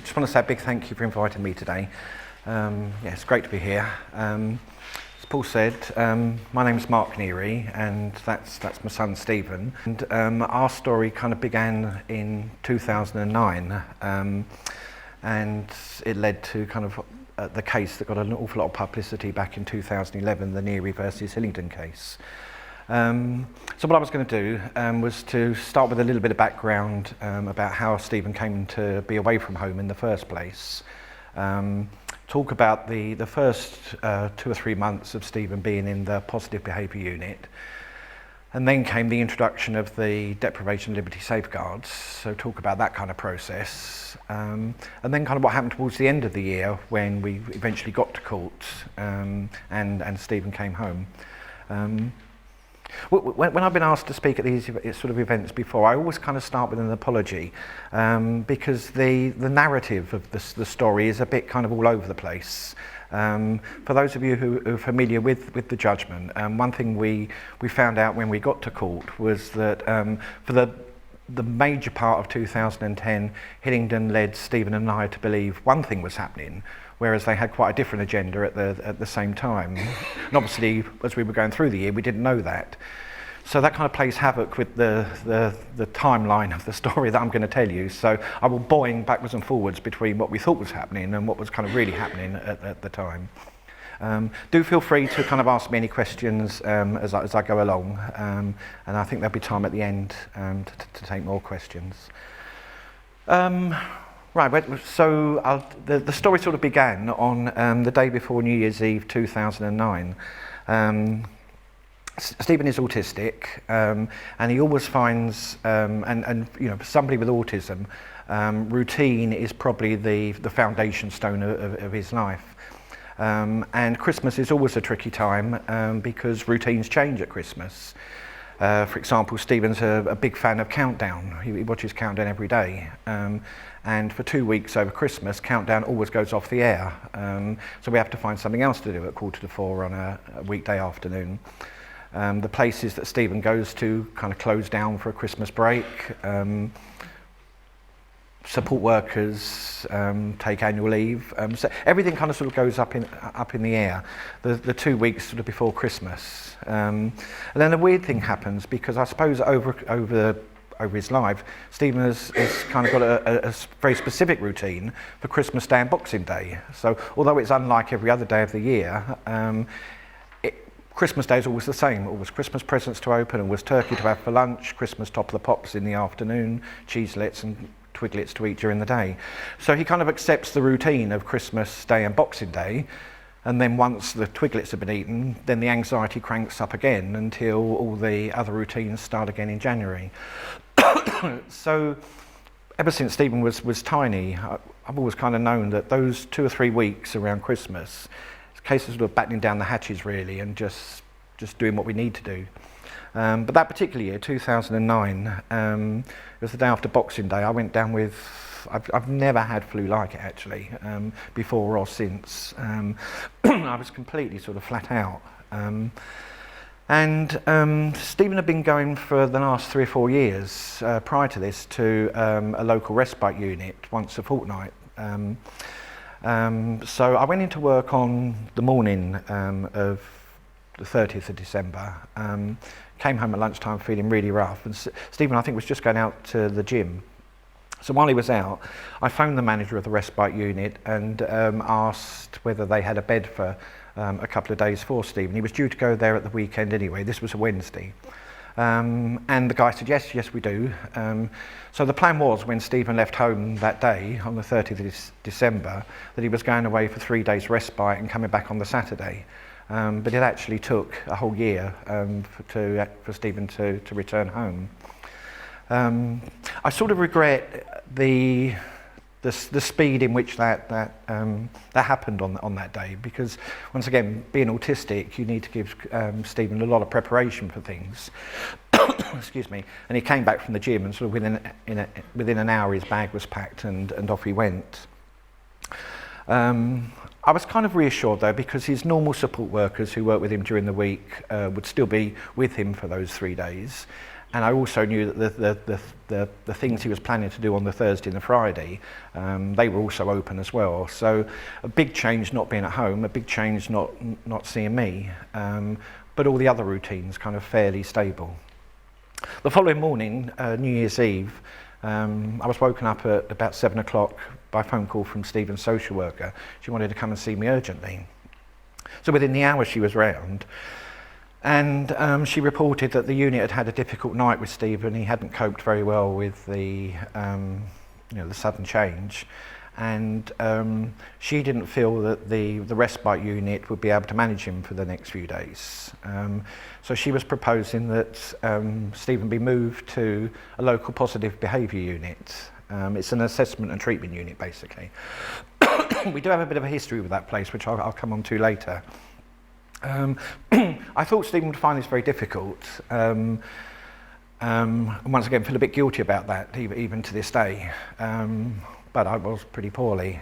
Just want to say a big thank you for inviting me today. Yeah, it's great to be here. As Paul said, my name's Mark Neary, and that's my son Stephen. And our story kind of began in 2009, and it led to kind of the case that got an awful lot of publicity back in 2011, the Neary versus Hillingdon case. So what I was going to do was to start with a little bit of background about how Stephen came to be away from home in the first place. Talk about the first 2 or 3 months of Stephen being in the positive behaviour unit, and then came the introduction of the Deprivation and Liberty Safeguards, so talk about that kind of process, and then kind of what happened towards the end of the year when we eventually got to court and Stephen came home. When I've been asked to speak at these sort of events before, I always kind of start with an apology, because the narrative of the story is a bit kind of all over the place. For those of you who are familiar with the judgment, one thing we found out when we got to court was that for the major part of 2010, Hillingdon led Stephen and I to believe one thing was happening, whereas they had quite a different agenda at the same time. And obviously, as we were going through the year, we didn't know that. So that kind of plays havoc with the timeline of the story that I'm going to tell you. So I will boing backwards and forwards between what we thought was happening and what was kind of really happening at the time. Do feel free to kind of ask me any questions as I go along, and I think there'll be time at the end to take more questions. Right, so the story sort of began on the day before New Year's Eve 2009. Stephen is autistic, and he always finds, and you know, for somebody with autism, routine is probably the foundation stone of his life. And Christmas is always a tricky time because routines change at Christmas. For example, Stephen's a big fan of Countdown. He watches Countdown every day. And for 2 weeks over Christmas, Countdown always goes off the air. So we have to find something else to do at 3:45 on a weekday afternoon. The places that Stephen goes to kind of close down for a Christmas break. Support workers take annual leave. So everything kind of sort of goes up in the air the 2 weeks sort of before Christmas. And then a weird thing happens, because I suppose over his life, Stephen has kind of got a very specific routine for Christmas Day and Boxing Day. So although it's unlike every other day of the year, Christmas Day is always the same. Always Christmas presents to open, always turkey to have for lunch, Christmas top of the pops in the afternoon, cheeselets and twiglets to eat during the day. So he kind of accepts the routine of Christmas Day and Boxing Day, and then once the twiglets have been eaten, then the anxiety cranks up again until all the other routines start again in January. So ever since Stephen was tiny, I've always kind of known that those 2 or 3 weeks around Christmas, it's a case of sort of battening down the hatches really, and just doing what we need to do. But that particular year, 2009, it was the day after Boxing Day. I went down with, I've never had flu like it actually, before or since. I was completely sort of flat out. And Stephen had been going for the last 3 or 4 years prior to this to a local respite unit once a fortnight. So I went into work on the morning of the 30th of December, came home at lunchtime feeling really rough, and Stephen, I think, was just going out to the gym. So while he was out, I phoned the manager of the respite unit and asked whether they had a bed for a couple of days for Stephen. He was due to go there at the weekend anyway. This was a Wednesday. And the guy said, yes we do. So the plan was, when Stephen left home that day, on the 30th of December, that he was going away for 3 days respite and coming back on the Saturday. But it actually took a whole year for Stephen to return home. I sort of regret the speed in which that happened on that day, because once again, being autistic, you need to give Stephen a lot of preparation for things. Excuse me. And he came back from the gym, and sort of within an hour his bag was packed and off he went. I was kind of reassured though, because his normal support workers who work with him during the week would still be with him for those 3 days. I also knew that the things he was planning to do on the Thursday and the Friday, they were also open as well. So a big change not being at home, a big change not seeing me, but all the other routines kind of fairly stable. The following morning, New Year's Eve, I was woken up at about 7 o'clock by a phone call from Stephen's social worker. She wanted to come and see me urgently. So within the hour she was round, and she reported that the unit had had a difficult night with Stephen. He hadn't coped very well with the sudden change, and she didn't feel that the respite unit would be able to manage him for the next few days. So she was proposing that Stephen be moved to a local positive behaviour unit. It's an assessment and treatment unit, basically. We do have a bit of a history with that place, which I'll come on to later. I thought Stephen would find this very difficult, and once again feel a bit guilty about that, even to this day. But I was pretty poorly.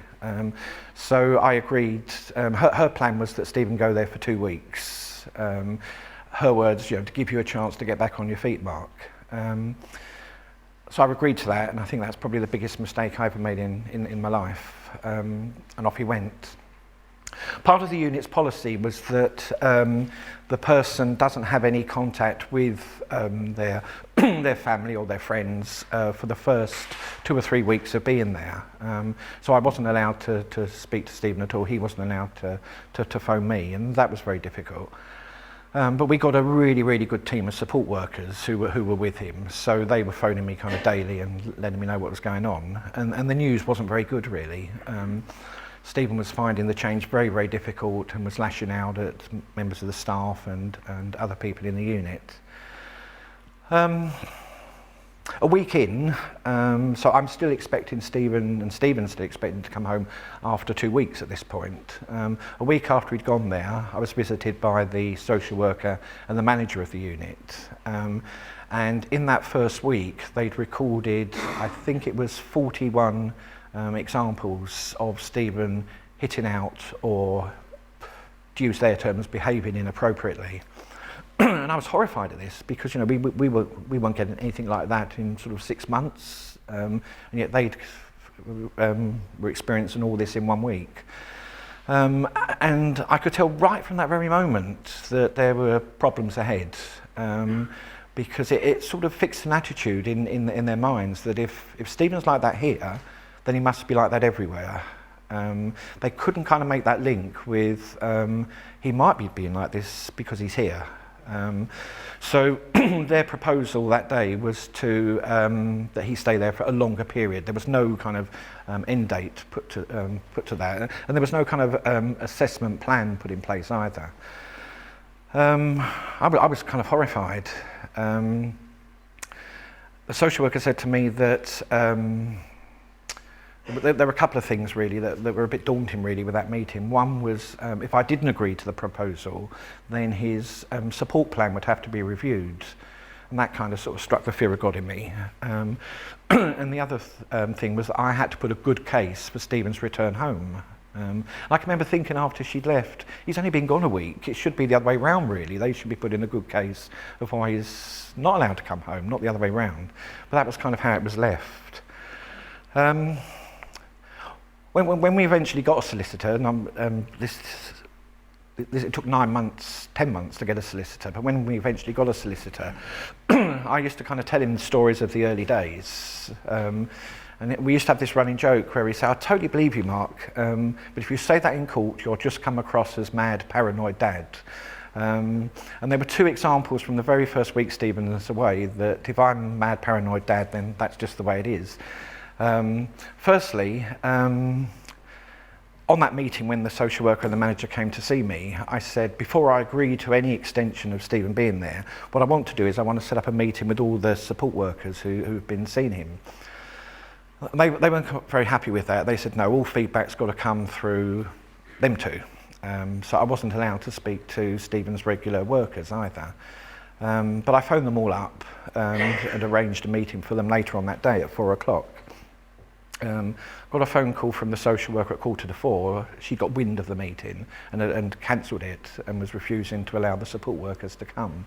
So I agreed. Her plan was that Stephen go there for 2 weeks. Her words, to give you a chance to get back on your feet, Mark. So I agreed to that, and I think that's probably the biggest mistake I ever made in my life. And off he went. Part of the unit's policy was that the person doesn't have any contact with their family or their friends for the first 2 or 3 weeks of being there. So I wasn't allowed to speak to Stephen at all. He wasn't allowed to phone me, and that was very difficult. But we got a really, really good team of support workers who were with him. So they were phoning me kind of daily and letting me know what was going on. And the news wasn't very good, really. Stephen was finding the change very, very difficult and was lashing out at members of the staff and other people in the unit. A week in, so I'm still expecting Stephen, and Stephen's still expecting to come home after 2 weeks at this point. A week after he'd gone there, I was visited by the social worker and the manager of the unit. And in that first week, they'd recorded, I think it was 41 examples of Stephen hitting out, or, to use their terms, behaving inappropriately. And I was horrified at this because we weren't getting anything like that in sort of 6 months, and yet they were experiencing all this in 1 week. And I could tell right from that very moment that there were problems ahead, because it sort of fixed an attitude in their minds that if Stephen's like that here, then he must be like that everywhere. They couldn't kind of make that link with he might be being like this because he's here. So their proposal that day was to that he stay there for a longer period. There was no kind of end date put to that, and there was no kind of assessment plan put in place either. I was kind of horrified. The social worker said to me that there were a couple of things really that were a bit daunting really with that meeting. One was if I didn't agree to the proposal, then his support plan would have to be reviewed, and that kind of sort of struck the fear of God in me. And the other thing was that I had to put a good case for Stephen's return home. I can remember thinking after she'd left, he's only been gone a week, it should be the other way round really. They should be putting a good case of why he's not allowed to come home, not the other way round. But that was kind of how it was left. When we eventually got a solicitor, and it took 9 months, 10 months to get a solicitor, but when we eventually got a solicitor, I used to kind of tell him stories of the early days. And we used to have this running joke where he said, I totally believe you, Mark, but if you say that in court, you'll just come across as mad, paranoid dad. And there were 2 examples from the very first week Stephen was away that if I'm mad, paranoid dad, then that's just the way it is. Firstly, on that meeting when the social worker and the manager came to see me, I said, before I agree to any extension of Stephen being there, what I want to do is I want to set up a meeting with all the support workers who've been seeing him. They weren't very happy with that. They said, no, all feedback's got to come through them two. So I wasn't allowed to speak to Stephen's regular workers either. But I phoned them all up and arranged a meeting for them later on that day at 4 o'clock. Got a phone call from the social worker at 3:45. She got wind of the meeting and cancelled it and was refusing to allow the support workers to come.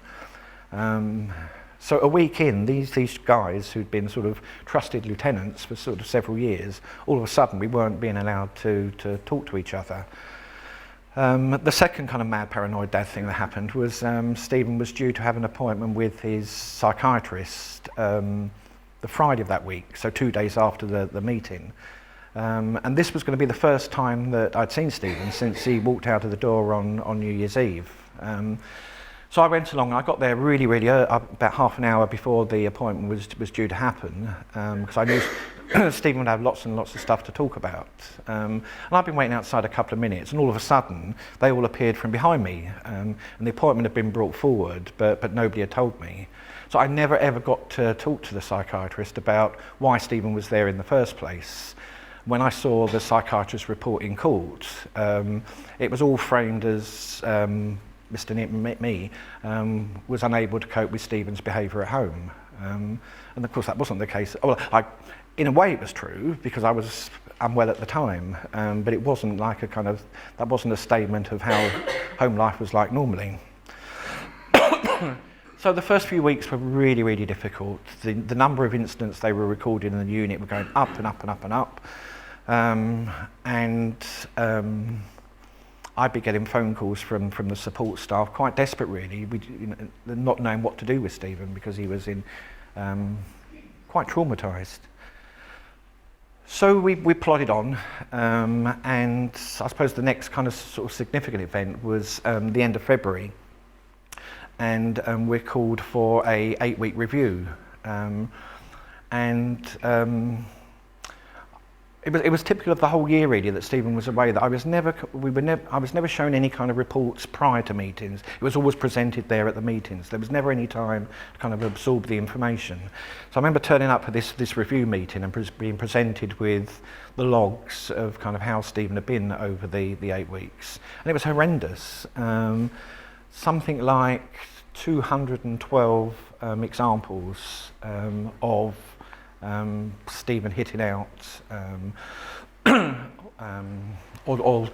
So a week in, these guys who'd been sort of trusted lieutenants for sort of several years, all of a sudden we weren't being allowed to talk to each other. The second kind of mad paranoid dad thing that happened was Stephen was due to have an appointment with his psychiatrist the Friday of that week, so 2 days after the meeting. And this was going to be the first time that I'd seen Stephen since he walked out of the door on New Year's Eve. So I went along, and I got there really early, about half an hour before the appointment was due to happen, because I knew Stephen would have lots and lots of stuff to talk about. And I'd been waiting outside a couple of minutes, and all of a sudden they all appeared from behind me, and the appointment had been brought forward, but nobody had told me. So I never ever got to talk to the psychiatrist about why Stephen was there in the first place. When I saw the psychiatrist's report in court, it was all framed as Mr. Me was unable to cope with Stephen's behaviour at home. And of course that wasn't the case. Well, in a way it was true, because I was unwell at the time, but it wasn't like that wasn't a statement of how home life was like normally. So the first few weeks were really difficult. The number of incidents they were recording in the unit were going up and up and up and up. I'd be getting phone calls from the support staff, quite desperate really, not knowing what to do with Stephen because he was quite traumatised. So we plodded on, and I suppose the next kind of sort of significant event was the end of February, and we're called for a 8-week review, It was typical of the whole year really that Stephen was away, that I was never shown any kind of reports prior to meetings. It was always presented there at the meetings. There was never any time to kind of absorb the information. So I remember turning up for this review meeting and being presented with the logs of kind of how Stephen had been over the 8 weeks. And it was horrendous. Something like 212 examples of Stephen hitting out or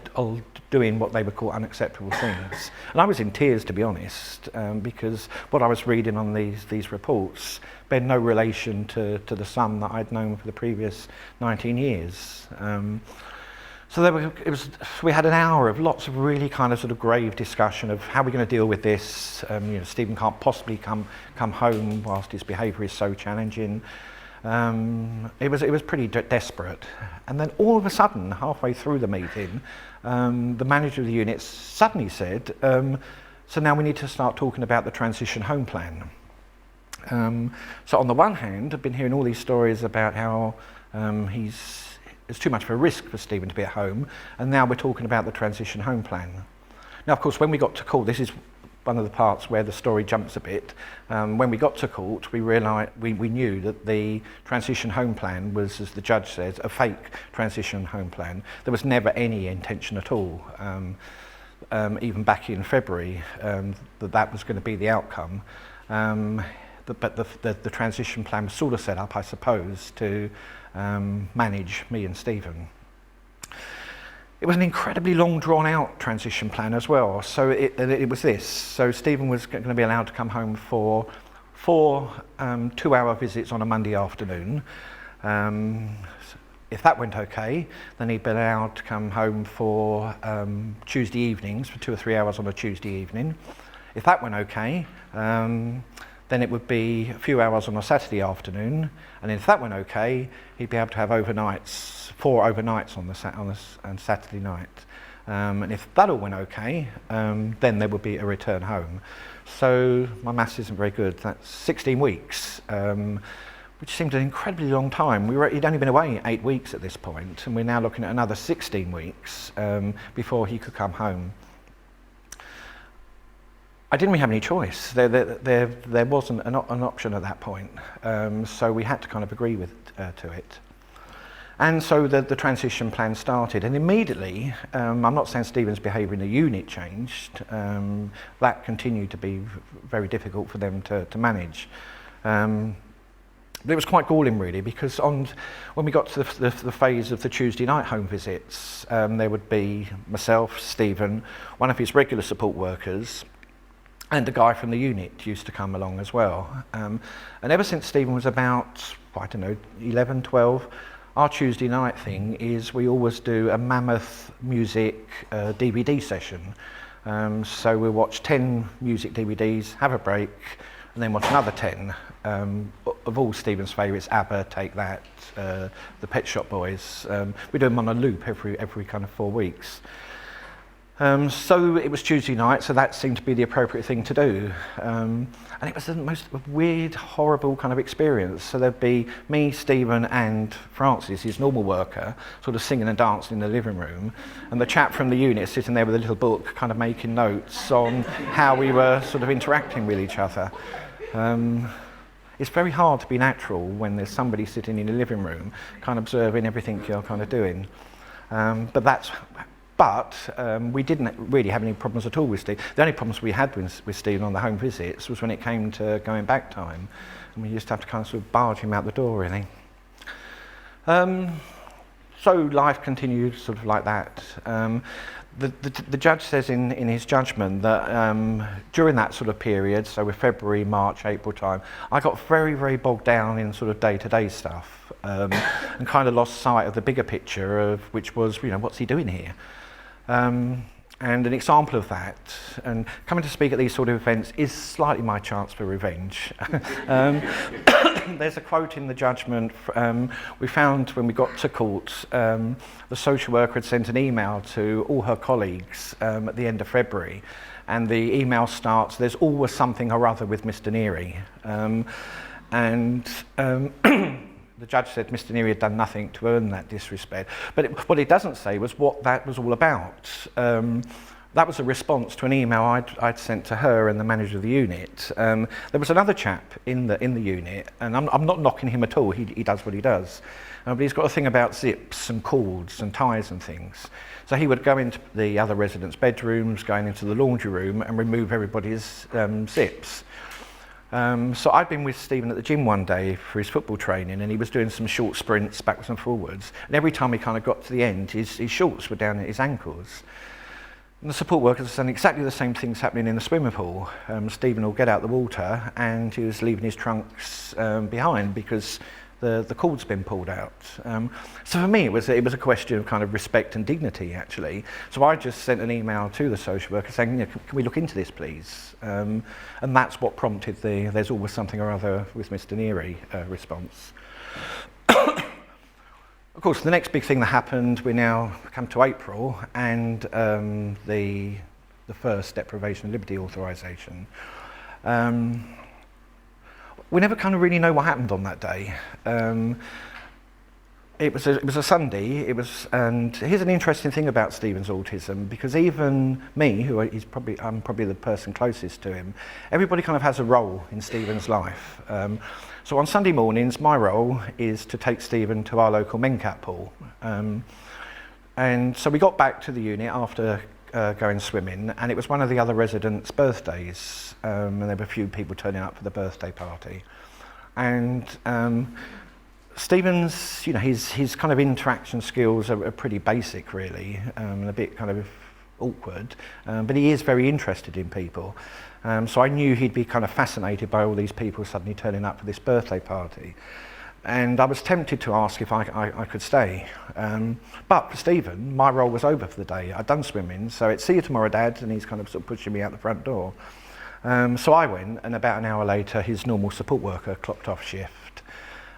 doing what they would call unacceptable things. And I was in tears, to be honest, because what I was reading on these reports bear no relation to the son that I'd known for the previous 19 years. So we had an hour of lots of really kind of sort of grave discussion of how we're going to deal with this. Stephen can't possibly come home whilst his behaviour is so challenging. It was pretty desperate, and then all of a sudden, halfway through the meeting, the manager of the unit suddenly said, "So now we need to start talking about the transition home plan." So on the one hand, I've been hearing all these stories about how it's too much of a risk for Stephen to be at home, and now we're talking about the transition home plan. Now, of course, when we got to court, this is one of the parts where the story jumps a bit. When we got to court, we realised we knew that the transition home plan was, as the judge says, a fake transition home plan. There was never any intention at all, even back in February, that was going to be the outcome. But the transition plan was sort of set up, I suppose, to manage me and Stephen. It was an incredibly long, drawn-out transition plan as well. So it was this. So Stephen was going to be allowed to come home for 4 2-hour visits on a Monday afternoon. If that went okay, then he'd be allowed to come home for Tuesday evenings for 2 or 3 hours on a Tuesday evening. If that went okay, then it would be a few hours on a Saturday afternoon, and if that went okay, he'd be able to have overnights, 4 overnights on Saturday night. And if that all went okay, then there would be a return home. So my maths isn't very good. That's 16 weeks, which seemed an incredibly long time. He'd only been away 8 weeks at this point, and we're now looking at another 16 weeks before he could come home. I didn't really have any choice. There wasn't an option at that point, so we had to kind of agree to it. And so the transition plan started, and immediately, I'm not saying Stephen's behaviour in the unit changed, that continued to be very difficult for them to manage. But it was quite galling really, because when we got to the phase of the Tuesday night home visits, there would be myself, Stephen, one of his regular support workers, And a guy from the unit used to come along as well. And ever since Stephen was about, I don't know, 11, 12, our Tuesday night thing is we always do a mammoth music DVD session. So we'll watch 10 music DVDs, have a break, and then watch another 10 of all Stephen's favourites: ABBA, Take That, the Pet Shop Boys. We do them on a loop every kind of 4 weeks. So it was Tuesday night, so that seemed to be the appropriate thing to do. And it was the most weird, horrible kind of experience. So there'd be me, Stephen and Francis, his normal worker, sort of singing and dancing in the living room, and the chap from the unit sitting there with a little book kind of making notes on how we were sort of interacting with each other. It's very hard to be natural when there's somebody sitting in the living room kind of observing everything you're kind of doing. But we didn't really have any problems at all with Steve. The only problems we had with Stephen on the home visits was when it came to going back time. And we used to have to kind of sort of barge him out the door, really. So life continued sort of like that. The judge says in his judgment that during that sort of period, so with February, March, April time, I got very, very bogged down in sort of day-to-day stuff and kind of lost sight of the bigger picture of which was, what's he doing here? And an example of that, and coming to speak at these sort of events is slightly my chance for revenge. There's a quote in the judgment we found when we got to court. The social worker had sent an email to all her colleagues at the end of February, and the email starts, "There's always something or other with Mr. Neary." The judge said Mr. Neary had done nothing to earn that disrespect. But what it doesn't say was what that was all about. That was a response to an email I'd sent to her and the manager of the unit. There was another chap in the unit, and I'm not knocking him at all. He does what he does. But he's got a thing about zips and cords and ties and things. So he would go into the other residents' bedrooms, going into the laundry room and remove everybody's zips. So I'd been with Stephen at the gym one day for his football training, and he was doing some short sprints backwards and forwards. And every time he kind of got to the end, his shorts were down at his ankles. And the support workers were saying exactly the same things happening in the swimming pool. Stephen will get out the water, and he was leaving his trunks behind because the cord's been pulled out. So for me, it was a question of kind of respect and dignity, actually. So I just sent an email to the social worker saying, can we look into this, please? And that's what prompted the "there's always something or other with Mr. Neary" response. Of course, the next big thing that happened, we now come to April, and the first deprivation of liberty authorisation. We never kind of really know what happened on that day. It was a Sunday. And here's an interesting thing about Stephen's autism, because even me, I'm probably the person closest to him, everybody kind of has a role in Stephen's life. So on Sunday mornings, my role is to take Stephen to our local MCA pool. And so we got back to the unit after going swimming, and it was one of the other residents' birthdays, and there were a few people turning up for the birthday party. And Stephen's, his kind of interaction skills are pretty basic, really, and a bit kind of awkward, but he is very interested in people. So I knew he'd be kind of fascinated by all these people suddenly turning up for this birthday party. And I was tempted to ask if I could stay. But for Stephen, my role was over for the day. I'd done swimming, so it's "see you tomorrow, Dad," and he's kind of sort of pushing me out the front door. So I went, and about an hour later, his normal support worker clocked off shift.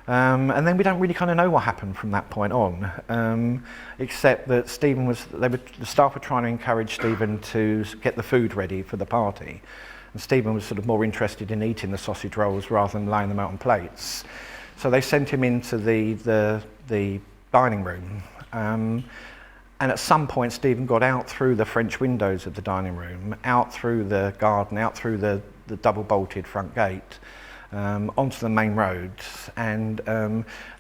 And then we don't really kind of know what happened from that point on, except that the staff were trying to encourage Stephen to get the food ready for the party. And Stephen was sort of more interested in eating the sausage rolls rather than laying them out on plates. So they sent him into the dining room, and at some point Stephen got out through the French windows of the dining room, out through the garden, out through the double-bolted front gate, onto the main road, and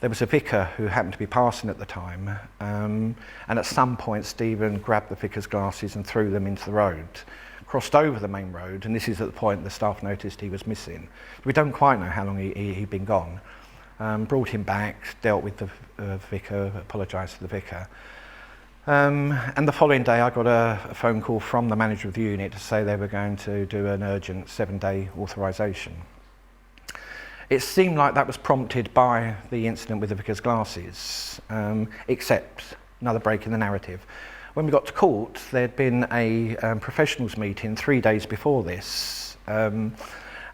there was a vicar who happened to be passing at the time, and at some point Stephen grabbed the vicar's glasses and threw them into the road, crossed over the main road, and this is at the point the staff noticed he was missing. We don't quite know how long he'd been gone. Brought him back, dealt with the vicar, apologised to the vicar. And the following day I got a phone call from the manager of the unit to say they were going to do an urgent 7-day authorisation. It seemed like that was prompted by the incident with the vicar's glasses, except another break in the narrative. When we got to court, there'd been a professionals meeting 3 days before this, and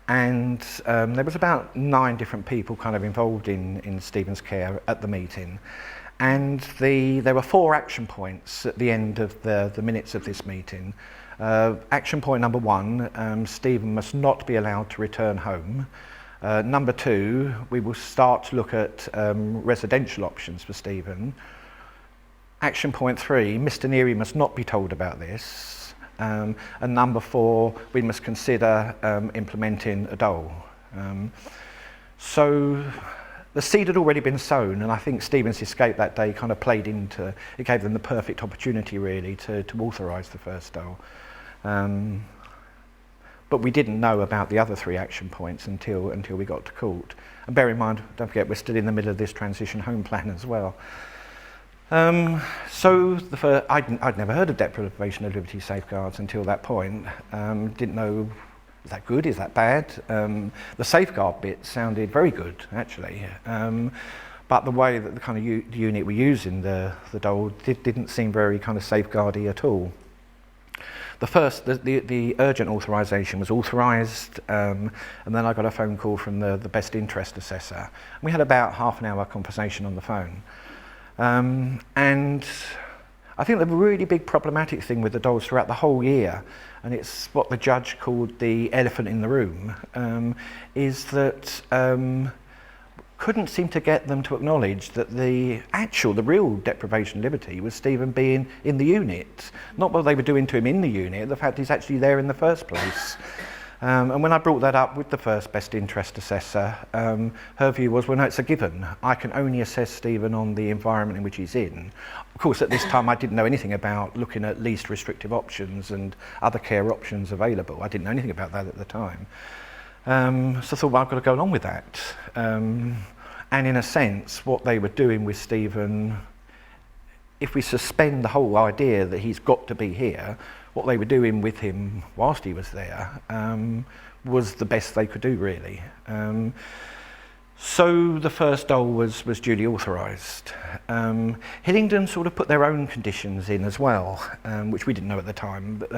there was about 9 different people kind of involved in Stephen's care at the meeting. And there were 4 action points at the end of the minutes of this meeting. Action point number 1, Stephen must not be allowed to return home. Number 2, we will start to look at residential options for Stephen. Action point 3, Mr. Neary must not be told about this. And number 4, we must consider implementing a dole. So the seed had already been sown, and I think Stephen's escape that day kind of played into, it gave them the perfect opportunity really to authorise the first dole. But we didn't know about the other 3 action points until we got to court. And bear in mind, don't forget, we're still in the middle of this transition home plan as well. So I'd never heard of deprivation of liberty safeguards until that point. Didn't know, is that good, is that bad? The safeguard bit sounded very good, actually. But the way that the kind of unit we're using, the dole, didn't seem very kind of safeguardy at all. The urgent authorisation was authorised, and then I got a phone call from the best interest assessor. We had about half an hour conversation on the phone. And I think the really big problematic thing with the doles throughout the whole year, and it's what the judge called the elephant in the room, is that couldn't seem to get them to acknowledge that the real deprivation of liberty was Stephen being in the unit. Not what they were doing to him in the unit, the fact he's actually there in the first place. And when I brought that up with the first best interest assessor, her view was, well, no, it's a given. I can only assess Stephen on the environment in which he's in. Of course, at this time, I didn't know anything about looking at least restrictive options and other care options available. I didn't know anything about that at the time. So I thought, well, I've got to go along with that. And in a sense, what they were doing with Stephen, if we suspend the whole idea that he's got to be here, what they were doing with him whilst he was there was the best they could do, really. So the first dole was duly authorised. Hillingdon sort of put their own conditions in as well, which we didn't know at the time, but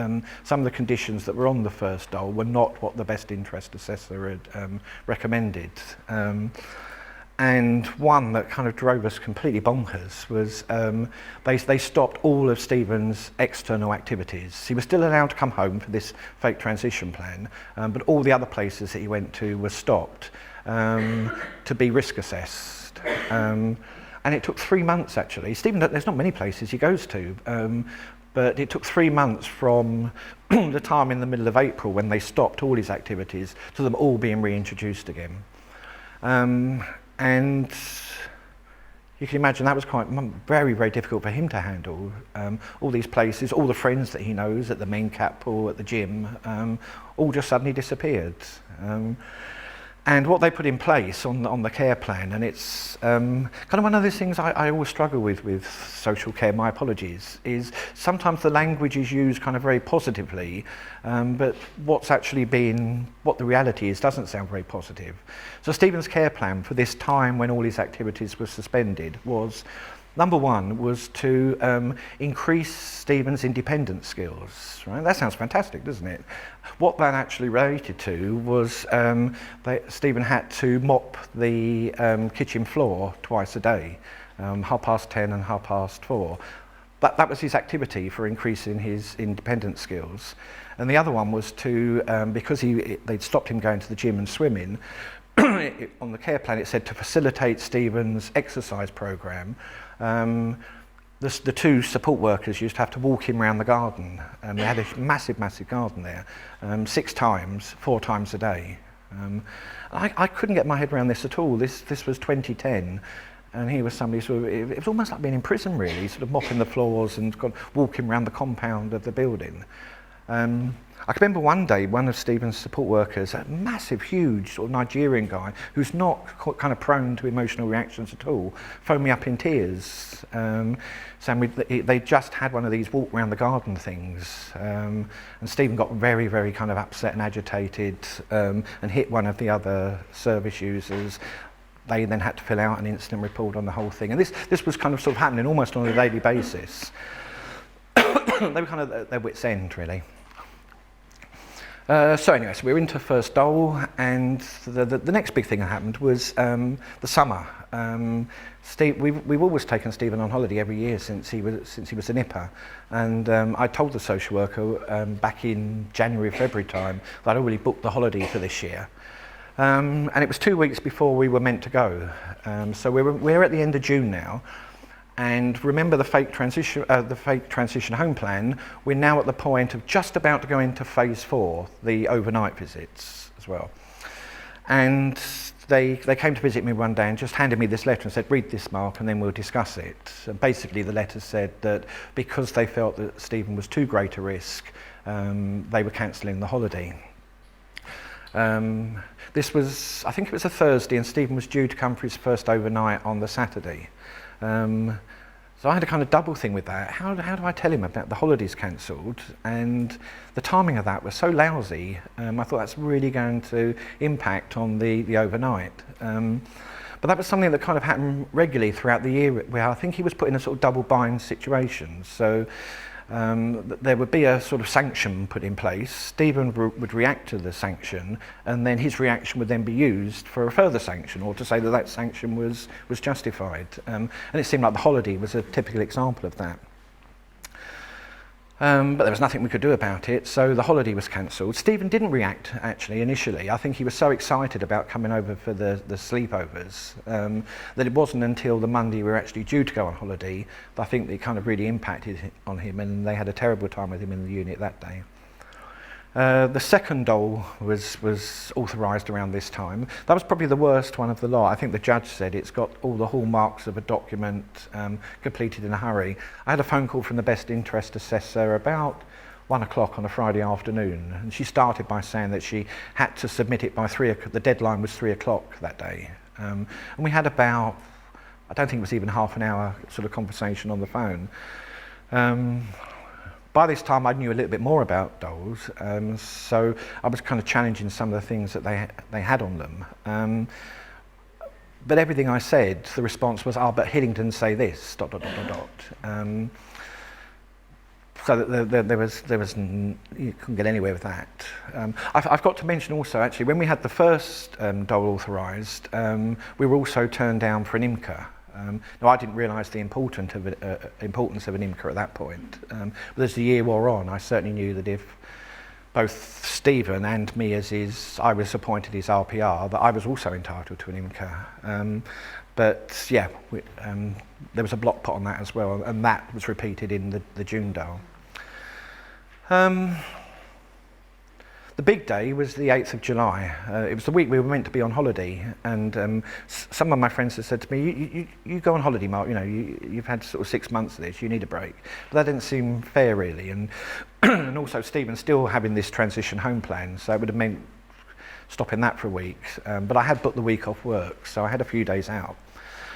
some of the conditions that were on the first dole were not what the best interest assessor had recommended. And one that kind of drove us completely bonkers was they stopped all of Stephen's external activities. He was still allowed to come home for this fake transition plan, but all the other places that he went to were stopped to be risk assessed. And it took 3 months, actually. Stephen, there's not many places he goes to, but it took 3 months from the time in the middle of April when they stopped all his activities to them all being reintroduced again. And you can imagine that was quite very, very difficult for him to handle. All these places, all the friends that he knows at the main cat pool, at the gym, all just suddenly disappeared. And what they put in place on the care plan, and it's kind of one of those things I always struggle with social care, my apologies, is sometimes the language is used kind of very positively, but what the reality is doesn't sound very positive. So Stephen's care plan for this time when all his activities were suspended was, number 1 was to increase Stephen's independent skills. Right? That sounds fantastic, doesn't it? What that actually related to was Stephen had to mop the kitchen floor twice a day, 10:30 and 4:30. That was his activity for increasing his independent skills. And the other one was to, because they'd stopped him going to the gym and swimming, on the care plan it said to facilitate Stephen's exercise programme, the 2 support workers used to have to walk him around the garden. They had a massive, massive garden there, 6 times, 4 times a day. I couldn't get my head around this at all. This was 2010, and he was somebody it was almost like being in prison, really, sort of mopping the floors and walking around the compound of the building. I can remember one day, one of Stephen's support workers, a massive, huge sort of Nigerian guy, who's not kind of prone to emotional reactions at all, phoned me up in tears, saying they just had one of these walk around the garden things, and Stephen got very, very kind of upset and agitated, and hit one of the other service users. They then had to fill out an incident report on the whole thing, and this was kind of sort of happening almost on a daily basis. They were kind of at their wits' end, really. So anyway, so we were into first dole, and the next big thing that happened was the summer. We've always taken Stephen on holiday every year since he was a nipper, and I told the social worker back in January, February time that I'd already booked the holiday for this year, and it was 2 weeks before we were meant to go. So we're at the end of June now. And remember the fake transition home plan, we're now at the point of just about to go into phase 4, the overnight visits as well. And they came to visit me one day and just handed me this letter and said, read this, Mark, and then we'll discuss it. And basically the letter said that because they felt that Stephen was too great a risk, they were cancelling the holiday. This was, I think it was a Thursday, and Stephen was due to come for his first overnight on the Saturday. So I had a kind of double thing with that. How do I tell him about the holidays cancelled? And the timing of that was so lousy. I thought that's really going to impact on the overnight. But that was something that kind of happened regularly throughout the year, where I think he was put in a sort of double bind situation. So there would be a sort of sanction put in place. Stephen would react to the sanction, and then his reaction would then be used for a further sanction, or to say that that sanction was justified. And it seemed like the holiday was a typical example of that. But there was nothing we could do about it, so the holiday was cancelled. Stephen didn't react, actually, initially. I think he was so excited about coming over for the sleepovers that it wasn't until the Monday we were actually due to go on holiday that I think it kind of really impacted on him, and they had a terrible time with him in the unit that day. The second dole was authorised around this time. That was probably the worst one of the lot. I think the judge said it's got all the hallmarks of a document completed in a hurry. I had a phone call from the best interest assessor about 1 o'clock on a Friday afternoon, and she started by saying that she had to submit it by 3 o'clock. The deadline was 3 o'clock that day. And we had about, I don't think it was even half an hour sort of conversation on the phone. By this time, I knew a little bit more about doles, so I was kind of challenging some of the things that they had on them. But everything I said, the response was, but Hillingdon say this, ... So that there was you couldn't get anywhere with that. I've got to mention also, actually, when we had the first dole authorised, we were also turned down for an MCA. Now, I didn't realise the importance of an MCA at that point, but as the year wore on, I certainly knew that if both Stephen and me, I was appointed as RPR, that I was also entitled to an MCA. But yeah, there was a block put on that as well, and that was repeated in the June dole. The big day was the 8th of July. It was the week we were meant to be on holiday, and some of my friends had said to me, you go on holiday, Mark, you've had sort of 6 months of this, you need a break. But that didn't seem fair, really, and and also Stephen's still having this transition home plan, so it would have meant stopping that for a week. But I had booked the week off work, so I had a few days out.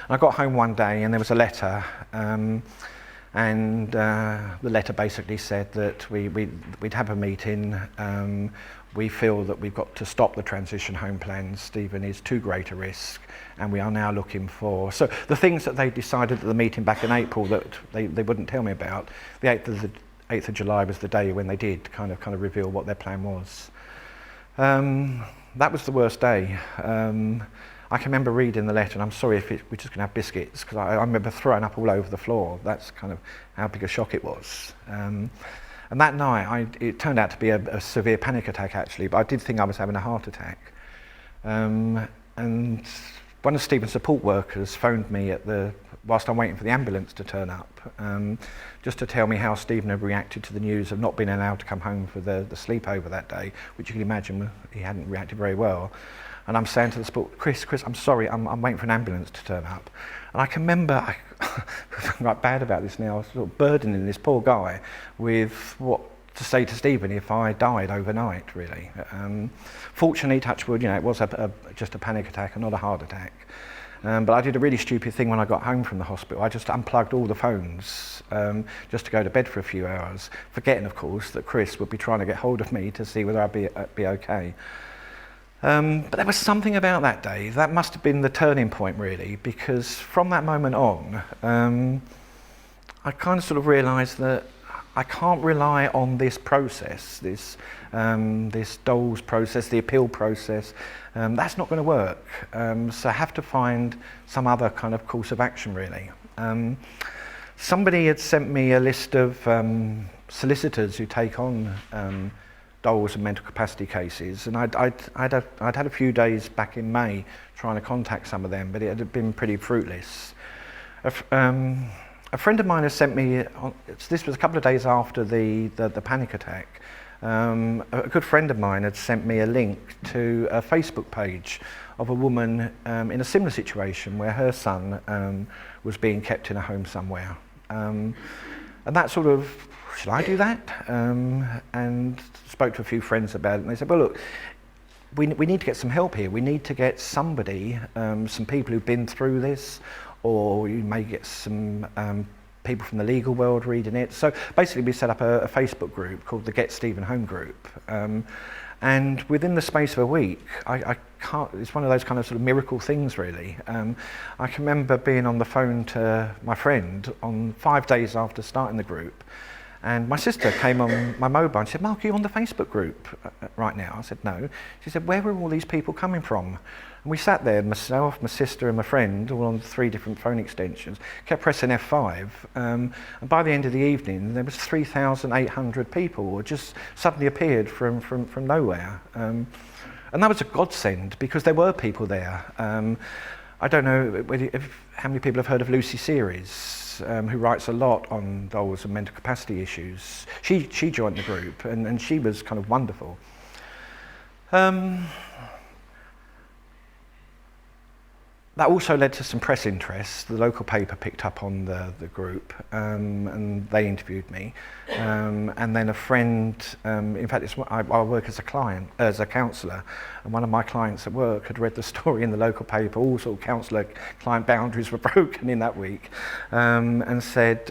And I got home one day and there was a letter, and the letter basically said that we'd have a meeting. We feel that we've got to stop the transition home plan. Stephen is too great a risk, and we are now looking for... So the things that they decided at the meeting back in April that they wouldn't tell me about, the 8th of July was the day when they did kind of reveal what their plan was. That was the worst day. I can remember reading the letter, and I'm sorry if we're just going to have biscuits, because I remember throwing up all over the floor. That's kind of how big a shock it was. And that night, it turned out to be a severe panic attack, actually, but I did think I was having a heart attack. And one of Stephen's support workers phoned me whilst I'm waiting for the ambulance to turn up, just to tell me how Stephen had reacted to the news of not being allowed to come home for the sleepover that day, which you can imagine he hadn't reacted very well. And I'm saying to the support, Chris, I'm sorry, I'm waiting for an ambulance to turn up. And I can remember, I'm like bad about this now, I was sort of burdening this poor guy with what to say to Stephen if I died overnight, really. Fortunately, touch wood, it was just a panic attack and not a heart attack. But I did a really stupid thing when I got home from the hospital. I just unplugged all the phones just to go to bed for a few hours, forgetting, of course, that Chris would be trying to get hold of me to see whether I'd be okay. But there was something about that day that must have been the turning point, really, because from that moment on, I kind of sort of realised that I can't rely on this process, this DOLS process, the appeal process. That's not going to work. So I have to find some other kind of course of action, really. Somebody had sent me a list of solicitors who take on DOLS and mental capacity cases, and I'd had a few days back in May trying to contact some of them, but it had been pretty fruitless. A friend of mine has sent me, this was a couple of days after the panic attack, a good friend of mine had sent me a link to a Facebook page of a woman in a similar situation where her son was being kept in a home somewhere. And that sort of, should I do that? And spoke to a few friends about it, and they said, well, look, we need to get some help here. We need to get somebody, some people who've been through this, or you may get some people from the legal world reading it. So basically we set up a Facebook group called the Get Stephen Home Group. And within the space of a week, it's one of those kind of sort of miracle things, really. I can remember being on the phone to my friend on 5 days after starting the group, and my sister came on my mobile and said, Mark, are you on the Facebook group right now? I said, no. She said, where are all these people coming from? And we sat there, myself, my sister and my friend, all on 3 different phone extensions, kept pressing F5, and by the end of the evening there was 3,800 people who just suddenly appeared from nowhere. And that was a godsend, because there were people there. I don't know how many people have heard of Lucy Series, who writes a lot on DOLS and mental capacity issues. She joined the group, and she was kind of wonderful. That also led to some press interest. The local paper picked up on the group, and they interviewed me. And then a friend, in fact, I work as a counsellor, and one of my clients at work had read the story in the local paper. All sort of counsellor-client boundaries were broken in that week, and said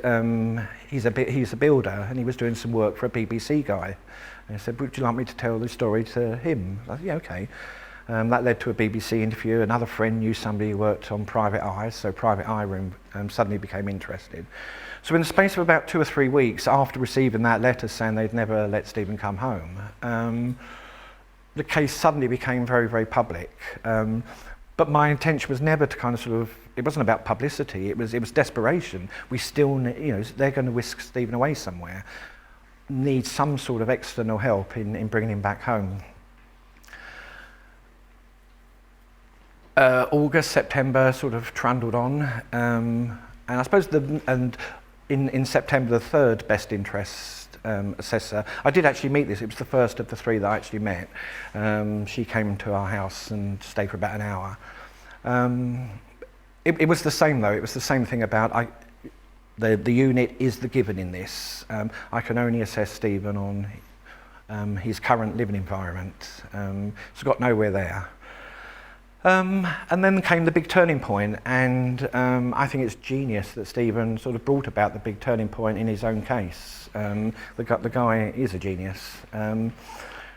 he's a builder, and he was doing some work for a BBC guy. And he said, would you like me to tell the story to him? I said, yeah, okay. That led to a BBC interview. Another friend knew somebody who worked on Private Eye, so Private Eye Room suddenly became interested. So in the space of about 2 or 3 weeks after receiving that letter saying they'd never let Stephen come home, the case suddenly became very, very public. But my intention was never to kind of sort of, it wasn't about publicity, it was desperation. We still, they're going to whisk Stephen away somewhere. Need some sort of external help in bringing him back home. August, September sort of trundled on, and I suppose in September the third best interest assessor, I did actually meet this, it was the first of the 3 that I actually met. She came to our house and stayed for about an hour. It was the same though, it was the same thing about the unit is the given in this. I can only assess Stephen on his current living environment, so got nowhere there. And then came the big turning point, and I think it's genius that Stephen sort of brought about the big turning point in his own case. The guy is a genius.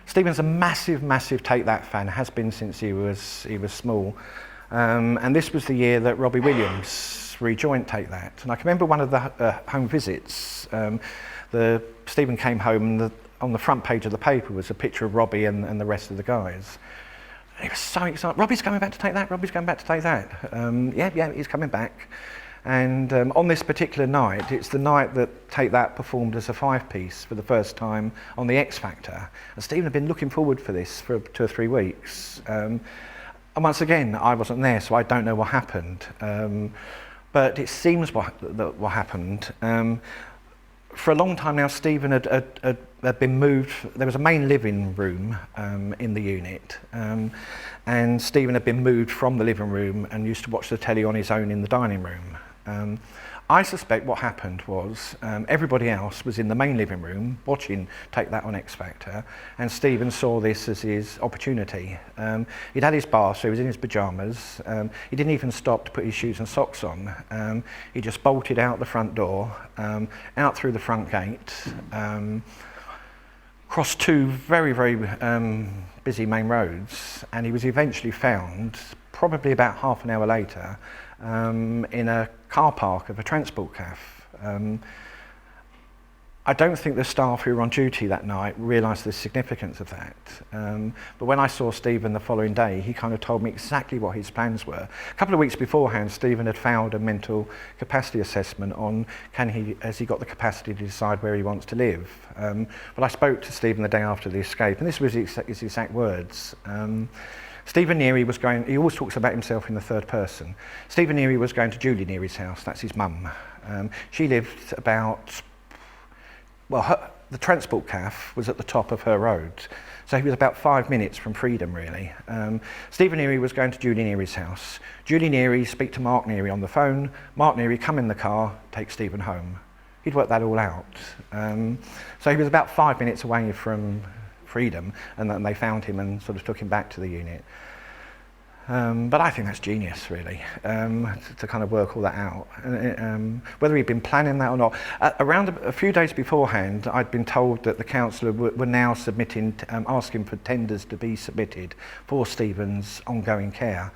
Stephen's a massive, massive Take That fan, has been since he was small. And this was the year that Robbie Williams rejoined Take That. And I can remember one of the home visits. Stephen came home, and on the front page of the paper was a picture of Robbie and the rest of the guys. He was so excited. Robbie's coming back to Take That. Robbie's coming back to Take That. Yeah, he's coming back. And on this particular night, it's the night that Take That performed as a 5-piece for the first time on the X Factor. And Stephen had been looking forward for this for 2 or 3 weeks. And once again, I wasn't there, so I don't know what happened. But it seems what happened. For a long time now, Stephen had been moved. There was a main living room in the unit, and Stephen had been moved from the living room and used to watch the telly on his own in the dining room. I suspect what happened was everybody else was in the main living room watching Take That on X Factor, and Stephen saw this as his opportunity. He'd had his bath, so he was in his pyjamas. He didn't even stop to put his shoes and socks on. He just bolted out the front door, out through the front gate, crossed two very, very busy main roads, and he was eventually found, probably about half an hour later, in a car park of a transport cafe. I don't think the staff who were on duty that night realised the significance of that. But when I saw Stephen the following day, he kind of told me exactly what his plans were. A couple of weeks beforehand, Stephen had failed a mental capacity assessment on has he got the capacity to decide where he wants to live. But I spoke to Stephen the day after the escape, and this was his exact words. Stephen Neary was going, he always talks about himself in the third person. Stephen Neary was going to Julie Neary's house, that's his mum. She lived about, the transport cafe was at the top of her road. So he was about 5 minutes from freedom, really. Stephen Neary was going to Julie Neary's house. Julie Neary speak to Mark Neary on the phone. Mark Neary come in the car, take Stephen home. He'd worked that all out. So he was about 5 minutes away from freedom, and then they found him and sort of took him back to the unit. But I think that's genius, really, to kind of work all that out. Whether he'd been planning that or not. Around a few days beforehand, I'd been told that the council were now submitting, asking for tenders to be submitted for Stephen's ongoing care.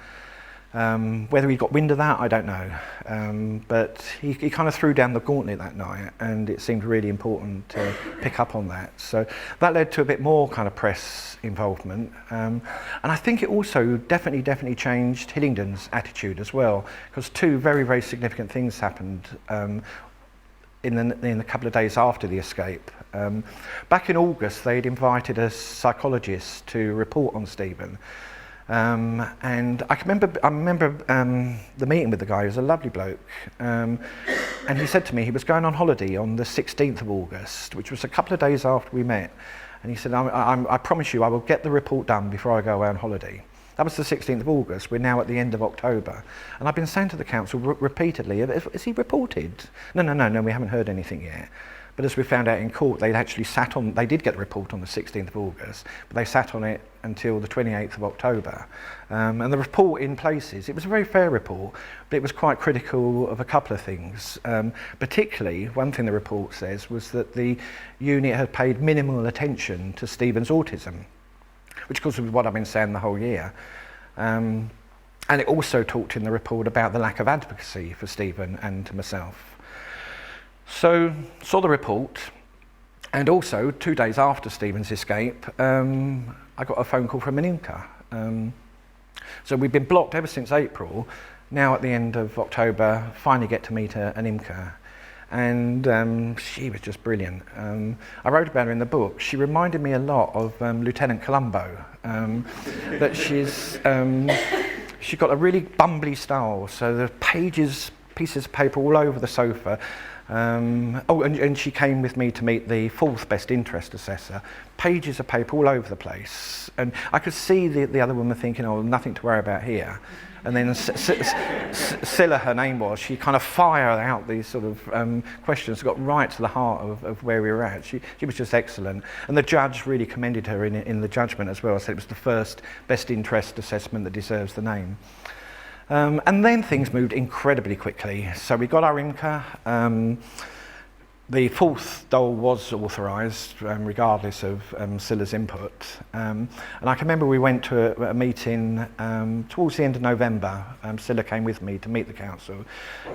Whether he got wind of that, I don't know. But he kind of threw down the gauntlet that night, and it seemed really important to pick up on that. So that led to a bit more kind of press involvement. And I think it also definitely changed Hillingdon's attitude as well, because two very, very significant things happened in the couple of days after the escape. Back in August, they'd invited a psychologist to report on Stephen. And I remember the meeting with the guy. He was a lovely bloke, and he said to me he was going on holiday on the 16th of August, which was a couple of days after we met, and he said, I promise you I will get the report done before I go away on holiday. That was the 16th of August. We're now at the end of October, and I've been saying to the council repeatedly, is he reported? No, we haven't heard anything yet. But as we found out in court, they did get the report on the 16th of August, but they sat on it until the 28th of October. And the report in places, it was a very fair report, but it was quite critical of a couple of things. Particularly, one thing the report says was that the unit had paid minimal attention to Stephen's autism, which of course was what I've been saying the whole year. And it also talked in the report about the lack of advocacy for Stephen and to myself. So, saw the report, and also 2 days after Stephen's escape, I got a phone call from an IMCA. So we've been blocked ever since April. Now at the end of October, finally get to meet an IMCA. And she was just brilliant. I wrote about her in the book. She reminded me a lot of Lieutenant Colombo. That she's got a really bumbly style, so the pieces of paper all over the sofa. And she came with me to meet the fourth best interest assessor. Pages of paper all over the place, and I could see the other woman thinking, "Oh, nothing to worry about here." And then Scylla, her name was, she kind of fired out these sort of questions, got right to the heart of where we were at. She was just excellent, and the judge really commended her in the judgment as well. Said it was the first best interest assessment that deserves the name. And then things moved incredibly quickly. So we got our IMCA. The fourth dole was authorised, regardless of Scylla's input. And I can remember we went to a meeting towards the end of November. Scylla came with me to meet the council,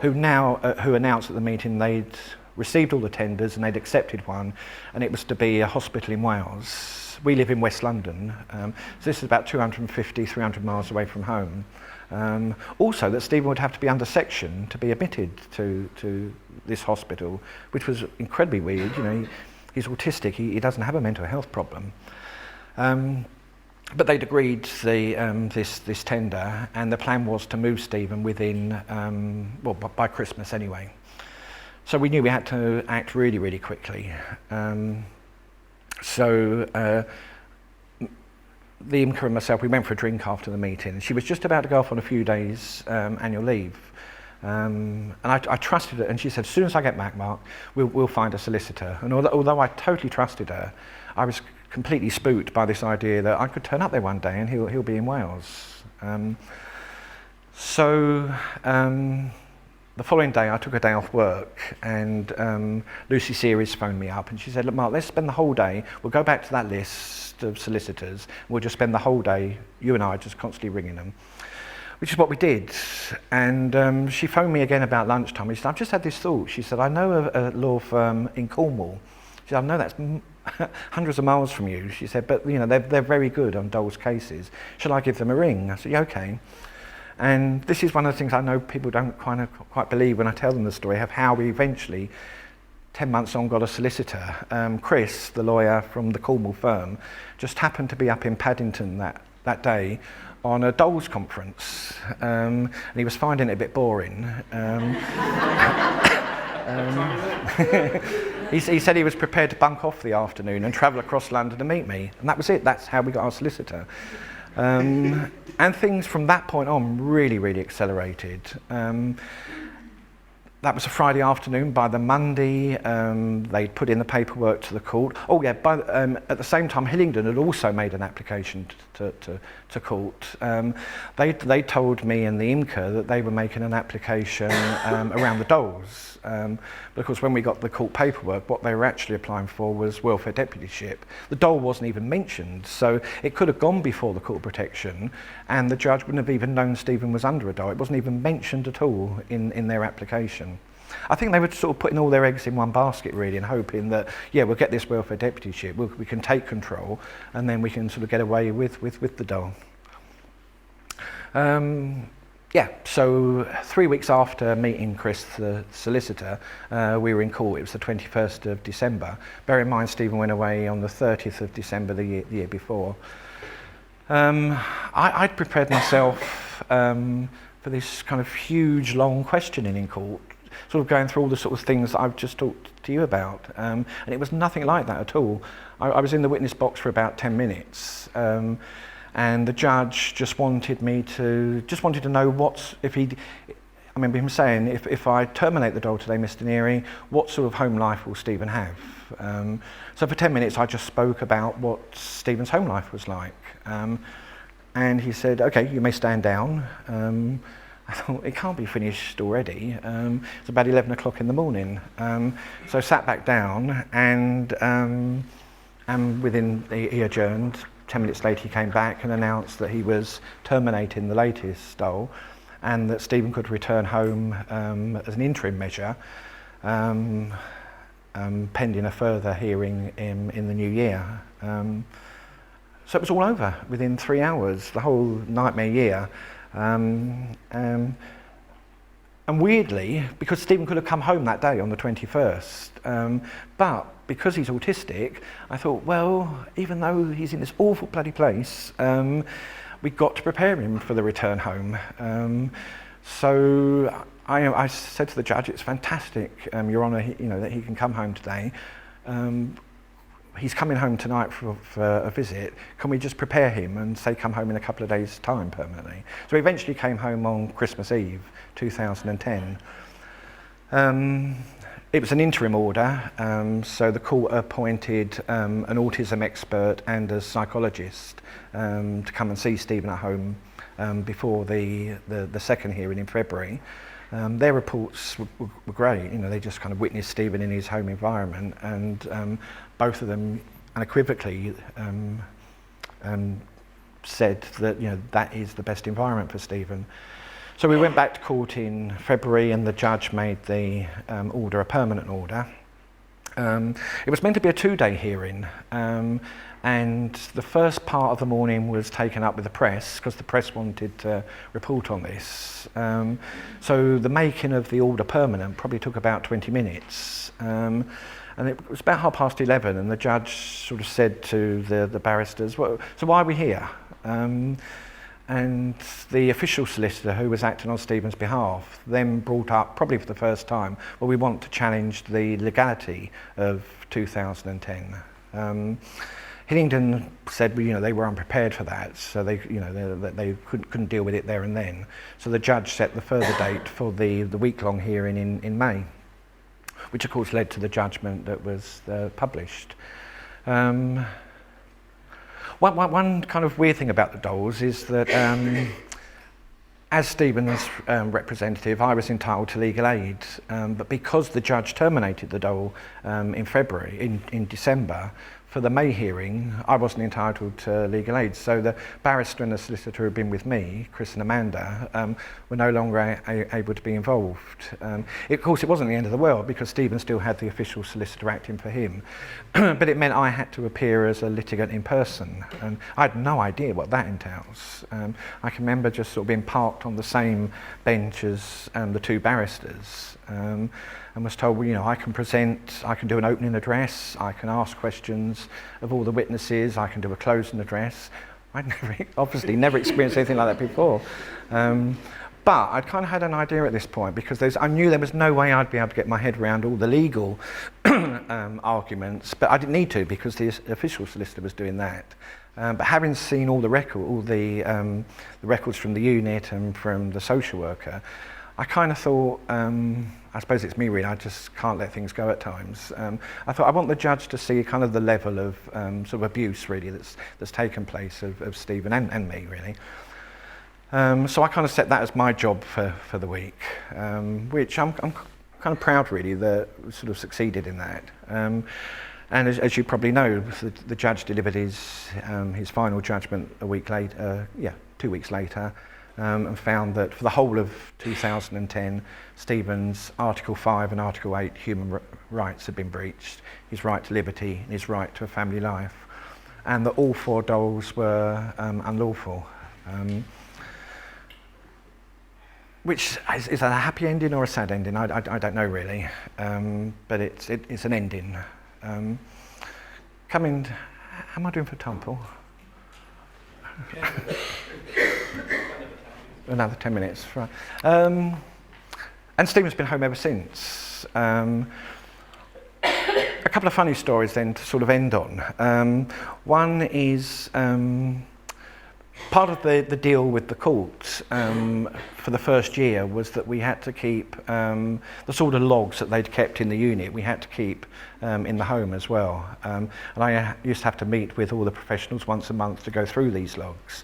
who announced at the meeting they'd received all the tenders and they'd accepted one, and it was to be a hospital in Wales. We live in West London, so this is about 250, 300 miles away from home. Also that Stephen would have to be under section to be admitted to this hospital, which was incredibly weird. You know, he's autistic, he doesn't have a mental health problem. But they'd agreed this tender, and the plan was to move Stephen within, by Christmas anyway. So we knew we had to act really, really quickly. The IMCA and myself, we went for a drink after the meeting. She was just about to go off on a few days annual leave. And I trusted her, and she said, as soon as I get back, Mark, we'll find a solicitor. And although I totally trusted her, I was completely spooked by this idea that I could turn up there one day and he'll be in Wales. The following day, I took a day off work, and Lucy Series phoned me up, and she said, look, Mark, let's spend the whole day. We'll go back to that list of solicitors. We'll just spend the whole day, you and I, just constantly ringing them. Which is what we did. And she phoned me again about lunchtime. She said, I've just had this thought. She said, I know a law firm in Cornwall. She said, I know that's hundreds of miles from you. She said, but they're very good on Dole's cases. Shall I give them a ring? I said, yeah, okay. And this is one of the things I know people don't quite believe when I tell them the story of how we eventually, 10 months on, got a solicitor. Chris, the lawyer from the Cornwall firm, just happened to be up in Paddington that day on a Dole's conference, and he was finding it a bit boring. He said he was prepared to bunk off the afternoon and travel across London to meet me, and that was it. That's how we got our solicitor. And things from that point on really, really accelerated. That was a Friday afternoon. By the Monday, they'd put in the paperwork to the court. Oh yeah, at the same time, Hillingdon had also made an application to court. They told me and the IMCA that they were making an application around the Doles. But of course, when we got the court paperwork, what they were actually applying for was welfare deputyship. The Dole wasn't even mentioned, so it could have gone before the court of protection, and the judge wouldn't have even known Stephen was under a Dole. It wasn't even mentioned at all in their application. I think they were sort of putting all their eggs in one basket, really, and hoping that, yeah, we'll get this welfare deputyship, we can take control, and then we can sort of get away with the Dole. Yeah, so 3 weeks after meeting Chris, the solicitor, we were in court. It was the 21st of December. Bear in mind, Stephen went away on the 30th of December the year before. I'd prepared myself for this kind of huge, long questioning in court, sort of going through all the sort of things that I've just talked to you about. And it was nothing like that at all. I was in the witness box for about 10 minutes. And the judge just wanted to know I remember him saying, if I terminate the Dole today, Mr. Neary, what sort of home life will Stephen have? So for 10 minutes, I just spoke about what Stephen's home life was like. And he said, okay, you may stand down. I thought, it can't be finished already. It's about 11 o'clock in the morning. So I sat back down, and he adjourned. 10 minutes later, he came back and announced that he was terminating the latest Dole, and that Stephen could return home as an interim measure, pending a further hearing in the new year. So it was all over within 3 hours, the whole nightmare year. And weirdly, because Stephen could have come home that day on the 21st, but because he's autistic, I thought, well, even though he's in this awful bloody place, we've got to prepare him for the return home. So I said to the judge, it's fantastic, Your Honour, that he can come home today. He's coming home tonight for a visit. Can we just prepare him and say come home in a couple of days' time permanently? So he eventually came home on Christmas Eve, 2010. It was an interim order, so the court appointed an autism expert and a psychologist to come and see Stephen at home before the second hearing in February. Their reports were great. They just kind of witnessed Stephen in his home environment, and both of them unequivocally said that that is the best environment for Stephen. So we went back to court in February, and the judge made the order a permanent order. It was meant to be a 2-day hearing, and the first part of the morning was taken up with the press because the press wanted to report on this. So the making of the order permanent probably took about 20 minutes. And it was about 11:30, and the judge sort of said to the barristers, well, so why are we here? And the official solicitor, who was acting on Stephen's behalf, then brought up, probably for the first time, well, we want to challenge the legality of 2010. Hillingdon said, they were unprepared for that, so they couldn't deal with it there and then. So the judge set the further date for the week-long hearing in May, which of course led to the judgment that was published. One kind of weird thing about the doles is that as Stephen's representative, I was entitled to legal aid, but because the judge terminated the dole in December, for the May hearing, I wasn't entitled to legal aid. So the barrister and the solicitor who had been with me, Chris and Amanda, were no longer able to be involved. Of course, it wasn't the end of the world because Stephen still had the official solicitor acting for him, but it meant I had to appear as a litigant in person. And I had no idea what that entails. I can remember just sort of being parked on the same bench as the two barristers. And was told, I can present, I can do an opening address, I can ask questions of all the witnesses, I can do a closing address. I'd obviously never experienced anything like that before. But I'd kind of had an idea at this point because I knew there was no way I'd be able to get my head around all the legal arguments, but I didn't need to because the official solicitor was doing that. But having seen all the records from the unit and from the social worker, I kind of thought, I suppose it's me really, I just can't let things go at times. I thought I want the judge to see kind of the level of sort of abuse really that's taken place of Stephen and me really. So I kind of set that as my job for the week, which I'm kind of proud really that we sort of succeeded in that. And as you probably know, the judge delivered his final judgment 2 weeks later. And found that for the whole of 2010, Stephen's Article 5 and Article 8 human rights had been breached, his right to liberty and his right to a family life, and that all 4 doles were unlawful. Which is a happy ending or a sad ending? I don't know really, but it's an ending. Am I doing for time, Paul? Another 10 minutes, right. And Stephen's been home ever since. A couple of funny stories then to sort of end on. One is part of the deal with the court for the first year was that we had to keep the sort of logs that they'd kept in the unit, we had to keep in the home as well. And I used to have to meet with all the professionals once a month to go through these logs.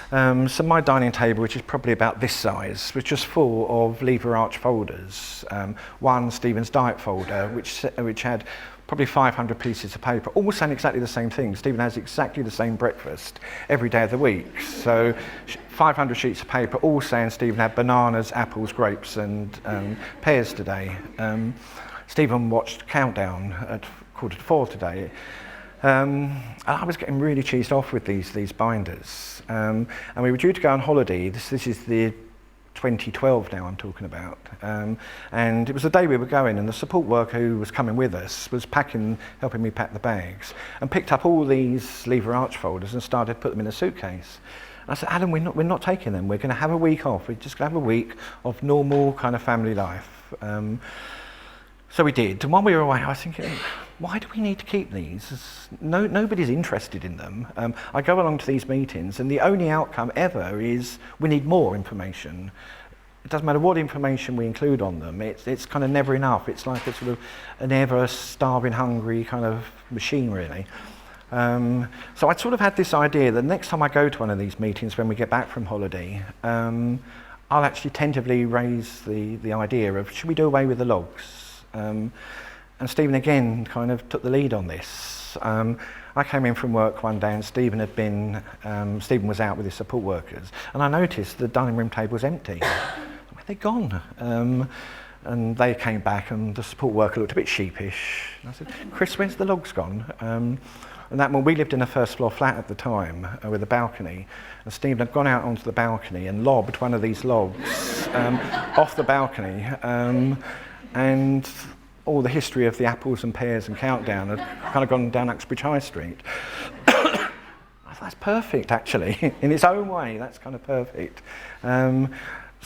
So my dining table, which is probably about this size, was just full of lever arch folders. One, Stephen's diet folder, which had probably 500 pieces of paper, all saying exactly the same thing. Stephen has exactly the same breakfast every day of the week. So 500 sheets of paper, all saying Stephen had bananas, apples, grapes and pears today. Stephen watched Countdown at 3:45 today. And I was getting really cheesed off with these binders. And we were due to go on holiday. This is the 2012 now I'm talking about. And it was the day we were going, and the support worker who was coming with us was helping me pack the bags, and picked up all these lever arch folders and started to put them in a suitcase. And I said, Alan, we're not taking them. We're going to have a week off. We're just going to have a week of normal kind of family life. So we did. And while we were away, I was thinking, why do we need to keep these? Nobody's interested in them. I go along to these meetings, and the only outcome ever is we need more information. It doesn't matter what information we include on them. It's kind of never enough. It's like a sort of an ever-starving, hungry kind of machine, really. So I sort of had this idea that next time I go to one of these meetings when we get back from holiday, I'll actually tentatively raise the idea of, should we do away with the logs? And Stephen again kind of took the lead on this. I came in from work one day and Stephen was out with his support workers, and I noticed the dining room table was empty. Where they gone? And they came back and the support worker looked a bit sheepish. And I said, Chris, where's the logs gone? And that one, we lived in a first floor flat at the time with a balcony, and Stephen had gone out onto the balcony and lobbed one of these logs off the balcony, and all the history of the apples and pears and Countdown had kind of gone down Uxbridge High Street. I thought, that's perfect actually, in its own way, that's kind of perfect.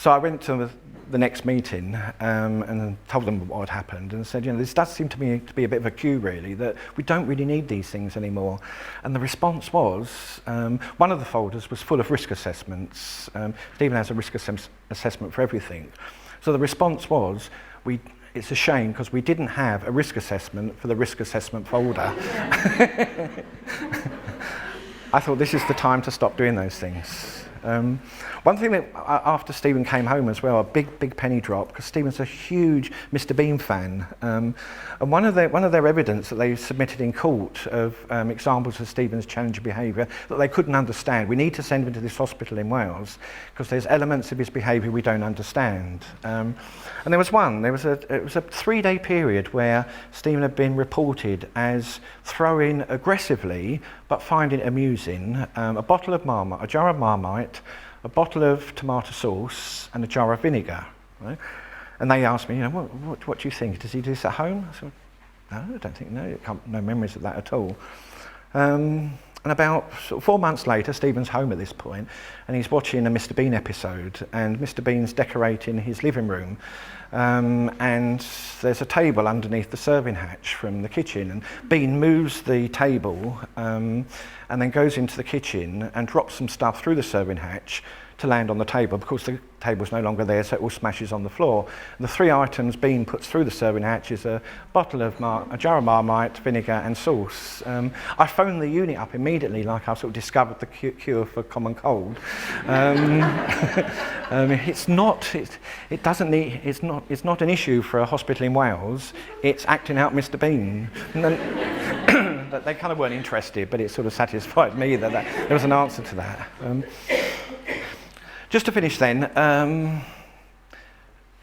So I went to the next meeting and told them what had happened and said, this does seem to me to be a bit of a cue really, that we don't really need these things anymore. And the response was, one of the folders was full of risk assessments. Stephen has a risk assessment for everything. So the response was, it's a shame because we didn't have a risk assessment for the risk assessment folder. I thought this is the time to stop doing those things. One thing that after Stephen came home as well, a big penny drop, because Stephen's a huge Mr. Bean fan, and one of their evidence that they submitted in court of examples of Stephen's challenging behaviour that they couldn't understand. We need to send him to this hospital in Wales because there's elements of his behaviour we don't understand. And there was one. It was a 3-day period where Stephen had been reported as throwing aggressively but finding it amusing a bottle of Marmite, a jar of Marmite, a bottle of tomato sauce and a jar of vinegar. Right? And they asked me, what do you think? Does he do this at home? I said, no, I don't think, no memories of that at all. And about 4 months later, Stephen's home at this point, and he's watching a Mr. Bean episode, and Mr. Bean's decorating his living room, and there's a table underneath the serving hatch from the kitchen, and Bean moves the table and then goes into the kitchen and drops some stuff through the serving hatch to land on the table. Of course, the table's no longer there, so it all smashes on the floor. And the 3 items Bean puts through the serving hatch is a jar of Marmite, vinegar and sauce. I phoned the unit up immediately, like I've sort of discovered the cure for common cold. It's not an issue for a hospital in Wales. It's acting out Mr. Bean. That they kind of weren't interested, but it sort of satisfied me that there was an answer to that. Just to finish then,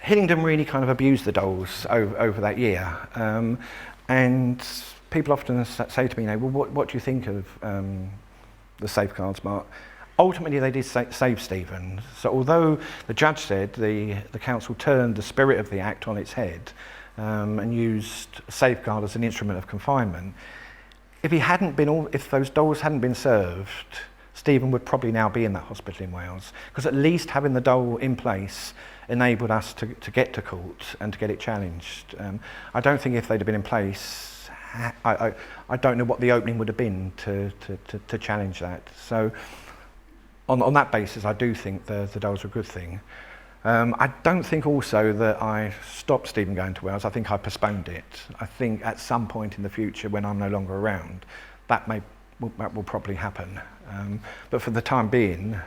Hillingdon really kind of abused the dolls over that year. And people often say to me, well, what do you think of the safeguards, Mark? Ultimately, they did save Stephen. So although the judge said the council turned the spirit of the act on its head and used safeguard as an instrument of confinement, if those dolls hadn't been served, Stephen would probably now be in that hospital in Wales, because at least having the dole in place enabled us to get to court and to get it challenged. I don't think if they'd have been in place, I don't know what the opening would have been to challenge that. So on that basis, I do think the doles are a good thing. I don't think also that I stopped Stephen going to Wales. I think I postponed it. I think at some point in the future, when I'm no longer around, that will probably happen. But for the time being,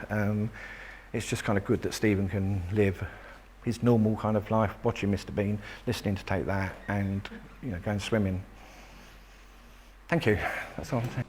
it's just kind of good that Stephen can live his normal kind of life, watching Mr. Bean, listening to Take That, and going swimming. Thank you. That's all I'm saying.